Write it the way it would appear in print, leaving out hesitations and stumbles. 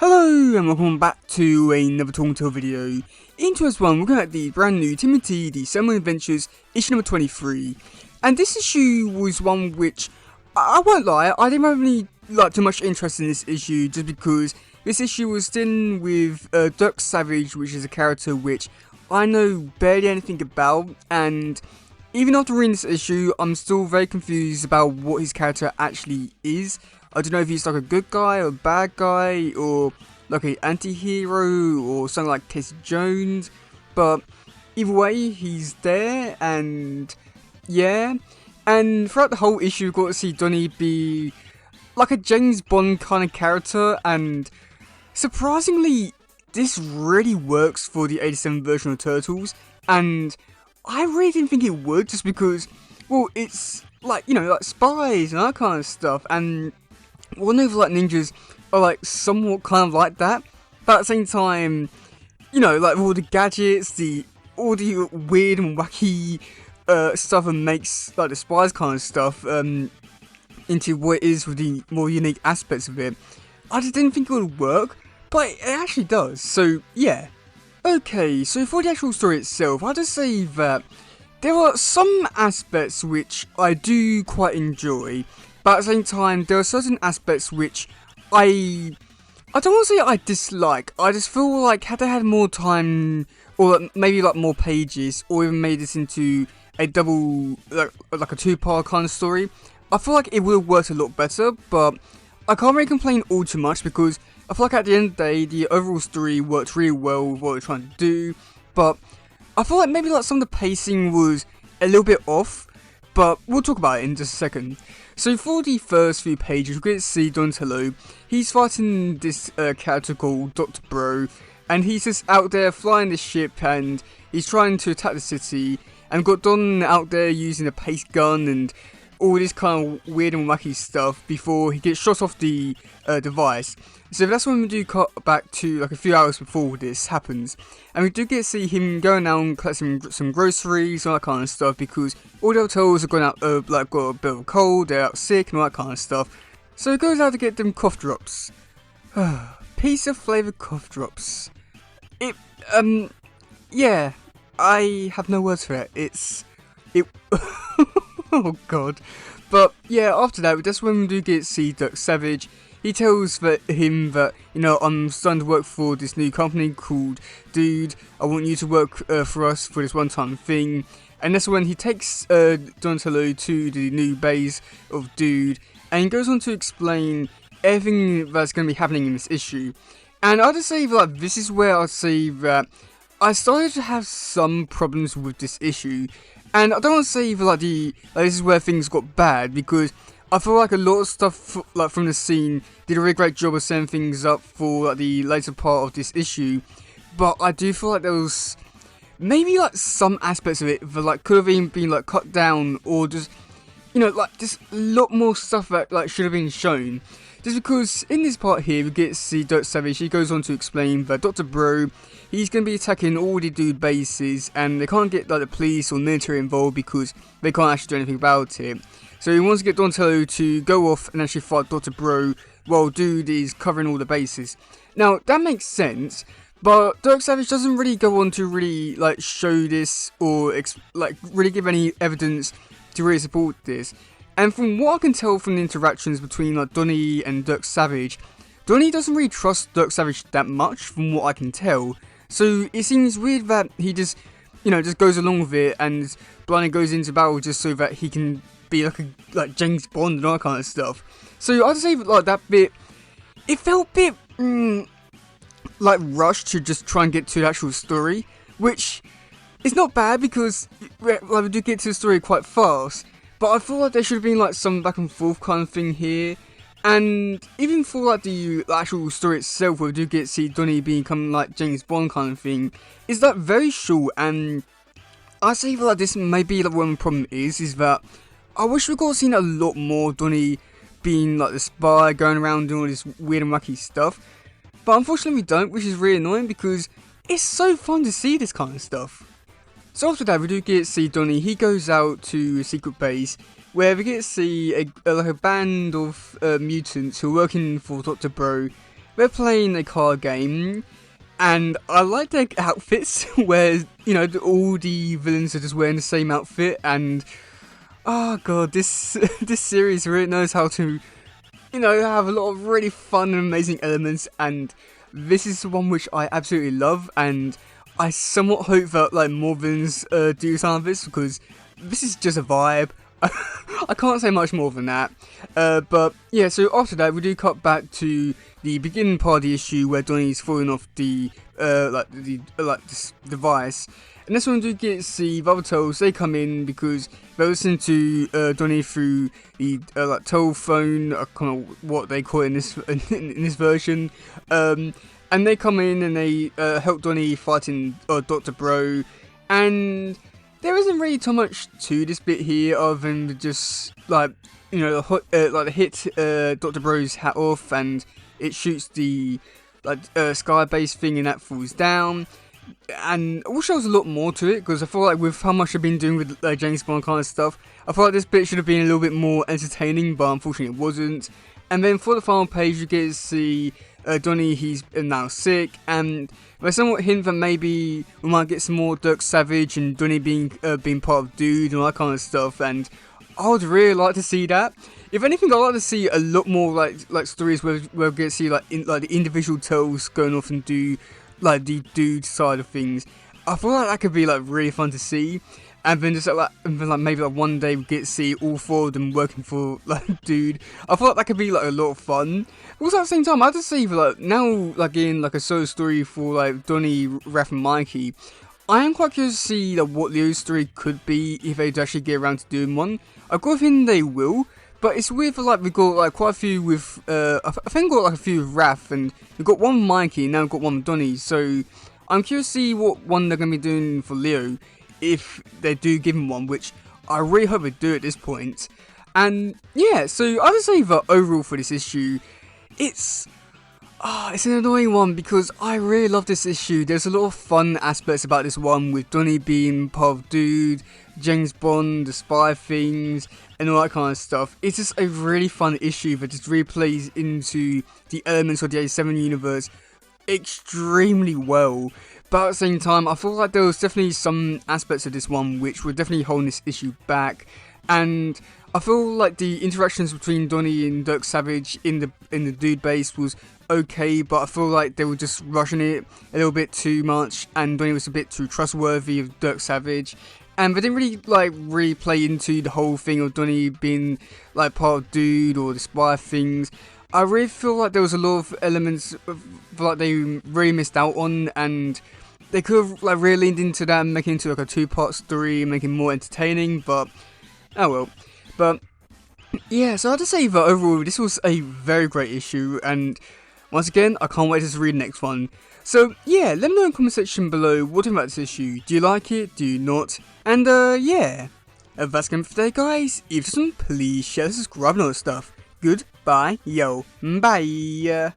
Hello and welcome back to another Talking Tale video. In today's one, we're looking at the brand new Timothy, the Summer Adventures, issue number 23. And this issue was one which, I won't lie, I didn't have any too much interest in this issue just because this issue was dealing with Dirk Savage, which is a character which I know barely anything about, and even after reading this issue, I'm still very confused about what his character actually is. I don't know if he's like a good guy or a bad guy or like an anti-hero or something like Casey Jones, but either way he's there, and yeah, and throughout the whole issue we've got to see Donnie be like a James Bond kind of character, and surprisingly this really works for the 87 version of Turtles, and I really didn't think it would, just because, well, it's like, you know, like spies and that kind of stuff, and one of like ninjas are like somewhat kind of like that, but at the same time, you know, like all the gadgets, all the weird and wacky stuff, and makes like the spies kind of stuff into what it is with the more unique aspects of it. I just didn't think it would work, but it actually does. So yeah. Okay, so for the actual story itself, I'll just say that there are some aspects which I do quite enjoy, but at the same time, there are certain aspects which I don't want to say I dislike. I just feel like had they had more time, or maybe like more pages, or even made this into a double, like a two-part kind of story, I feel like it would have worked a lot better. But I can't really complain all too much because I feel like at the end of the day, the overall story worked really well with what we're trying to do. But I feel like maybe like some of the pacing was a little bit off, but we'll talk about it in just a second. So for the first few pages, we get to see Donatello. He's fighting this character called Dr. Bro, and he's just out there flying the ship, and he's trying to attack the city. And we've got Don out there using a pace gun and all this kind of weird and wacky stuff before he gets shot off the device. So that's when we do cut back to like a few hours before this happens, and we do get to see him going out and collecting some groceries and all that kind of stuff, because all the hotels are going out, like got a bit of a cold, they're out sick and all that kind of stuff. So he goes out to get them cough drops. Pizza flavored cough drops. Yeah, I have no words for it. Oh god. But yeah, after that, that's when we do get to see Dirk Savage. He tells him that, you know, I'm starting to work for this new company called Dude. I want you to work for us for this one-time thing. And that's when he takes Donatello to the new base of Dude, and he goes on to explain everything that's going to be happening in this issue. And I'll just say that this is where I'll say that I started to have some problems with this issue. And I don't want to say that this is where things got bad, because I feel like a lot of stuff from the scene did a really great job of setting things up for the later part of this issue. But I do feel like there was maybe some aspects of it that could have even been cut down, or just, you know, just a lot more stuff that should have been shown. Just because in this part here we get to see Dirk Savage. He goes on to explain that Dr. Bro, he's going to be attacking all the Dude bases, and they can't get the police or military involved because they can't actually do anything about it. So he wants to get Donatello to go off and actually fight Dr. Bro while Dude is covering all the bases. Now that makes sense, but Dirk Savage doesn't really go on to really show this or really give any evidence to really support this. And from what I can tell from the interactions between Donnie and Dirk Savage, Donnie doesn't really trust Dirk Savage that much from what I can tell. So it seems weird that he just goes along with it and blindly goes into battle just so that he can be like James Bond and all that kind of stuff. So I'd say that bit, it felt a bit rushed to just try and get to the actual story, which is not bad because we do get to the story quite fast. But I feel like there should have been some back and forth kind of thing here. And even for the actual story itself, where we do get to see Donnie becoming James Bond kind of thing, is very short. And I say that this may be one problem is that I wish we could have seen a lot more Donnie being the spy, going around doing all this weird and wacky stuff. But unfortunately we don't, which is really annoying because it's so fun to see this kind of stuff. So after that, we do get to see Donnie. He goes out to a secret base where we get to see a band of mutants who are working for Dr. Bro, we're playing a card game, and I like their outfits where, you know, all the villains are just wearing the same outfit, and oh god, this this series really knows how to, you know, have a lot of really fun and amazing elements, and this is one which I absolutely love, and I somewhat hope that like more villains do some of this, because this is just a vibe. I can't say much more than that. But yeah, so after that we do cut back to the beginning part of the issue where Donnie's falling off the this device. And this one we do get to see the other Turtles. They come in because they're listening to Donnie through the like telephone, kind of what they call it in this in this version. And they come in and they help Donnie fighting Dr. Bro, and there isn't really too much to this bit here other than just like, you know, like hit Dr. Bro's hat off and it shoots the like sky base thing and that falls down. And I wish there was a lot more to it, because I feel like with how much I've been doing with James Bond kind of stuff, I feel like this bit should have been a little bit more entertaining, but unfortunately it wasn't. And then for the final page you get to see Donnie, he's now sick, and there's somewhat hint that maybe we might get some more Dirk Savage and Donnie being part of Dude and all that kind of stuff, and I would really like to see that. If anything, I'd like to see a lot more like stories where we get to see like the individual Turtles going off and do like the Dude side of things. I feel like that could be like really fun to see. And then just maybe like one day we get to see all four of them working for like Dude. I feel like that could be like a lot of fun. Also at the same time, I have to say, like now like in like a solo story for like Donnie, Raph and Mikey, I am quite curious to see like what Leo's story could be if they actually get around to doing one. I've got a feeling they will, but it's weird for like we've got like quite a few with I think we've got like a few with Raph, and we've got one with Mikey, and now we've got one with Donnie. So I'm curious to see what one they're gonna be doing for Leo, if they do give him one, which I really hope they do at this point. And yeah, so I would say that overall for this issue, it's an annoying one because I really love this issue. There's a lot of fun aspects about this one, with Donnie being part of Dude, James Bond, the spy things, and all that kind of stuff. It's just a really fun issue that just really plays into the elements of the 87 universe extremely well. But at the same time, I feel like there was definitely some aspects of this one which were definitely holding this issue back, and I feel like the interactions between Donnie and Dirk Savage in the Dude base was okay, but I feel like they were just rushing it a little bit too much, and Donnie was a bit too trustworthy of Dirk Savage, and they didn't really play into the whole thing of Donnie being like part of Dude or the spy things. I really feel like there was a lot of elements like they really missed out on, and they could have like really leaned into that and make it into like a two-part story and make it more entertaining, but oh well. But yeah, so I have to say that overall this was a very great issue, and once again I can't wait to read the next one. So yeah, let me know in the comment section below what you think about this issue. Do you like it? Do you not? And yeah, that's going for today, guys. If you want, please share, subscribe and all that stuff. Goodbye, yo, bye.